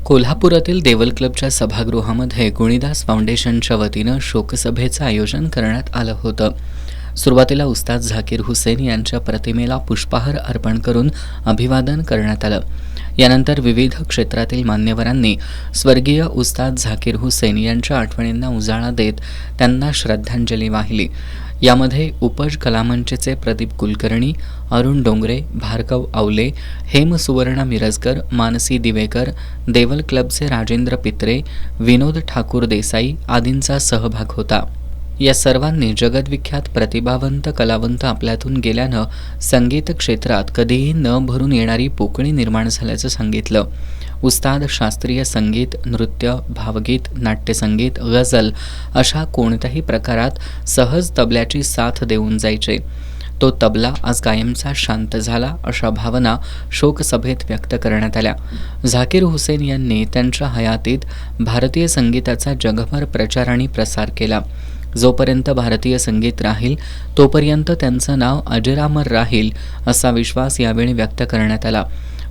कोल्हापुरातील देवल क्लबच्या सभागृहामध्ये गुणीदास फाउंडेशनच्या वतीनं शोकसभेचं आयोजन करण्यात आलं होतं. सुरुवातीला उस्ताद झाकीर हुसेन यांच्या प्रतिमेला पुष्पहार अर्पण करून अभिवादन करण्यात आलं. यानंतर विविध क्षेत्रातील मान्यवरांनी स्वर्गीय उस्ताद झाकीर हुसेन यांच्या आठवणींना उजाळा देत त्यांना श्रद्धांजली वाहिली. यामध्ये उपज कलामंचचे प्रदीप कुलकर्णी, अरुण डोंगरे, भार्गव आवले, हेम सुवर्णा मिरजकर, मानसी दिवेकर, देवल क्लबचे राजेंद्र पित्रे, विनोद ठाकूर देसाई आदींचा सहभाग होता. या सर्वांनी जगद्विख्यात प्रतिभावंत कलावंत आपल्यातून गेल्यानं संगीत क्षेत्रात कधीही न भरून येणारी पोकळी निर्माण झाल्याचं सांगितलं. उस्ताद शास्त्रीय संगीत, नृत्य, भावगीत, नाट्यसंगीत, गझल अशा कोणत्याही प्रकारात सहज तबल्याची साथ देऊन जायचे. तो तबला आज कायमचा शांत झाला अशा भावना शोकसभेत व्यक्त करण्यात आल्या. झाकीर हुसेन यांनी त्यांच्या हयातीत भारतीय संगीताचा जगभर प्रचार आणि प्रसार केला. जोपर्यंत भारतीय संगीत राहील तोपर्यंत त्यांचं नाव अजरामर राहील असा विश्वास यावेळी व्यक्त करण्यात आला.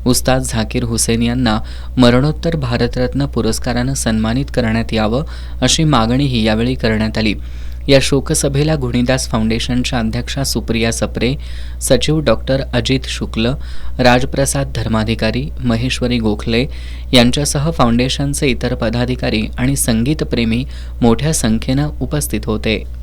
उस्ताद झाकीर हुसेन यांना मरणोत्तर भारतरत्न पुरस्कारानं सन्मानित करण्यात यावं अशी मागणीही यावेळी करण्यात आली. या शोकसभेला गुणीदास फाउंडेशनच्या अध्यक्षा सुप्रिया सप्रे, सचिव डॉक्टर अजित शुक्ल, राजप्रसाद धर्माधिकारी, महेश्वरी गोखले यांच्यासह फाउंडेशनचे इतर पदाधिकारी आणि संगीतप्रेमी मोठ्या संख्येनं उपस्थित होते.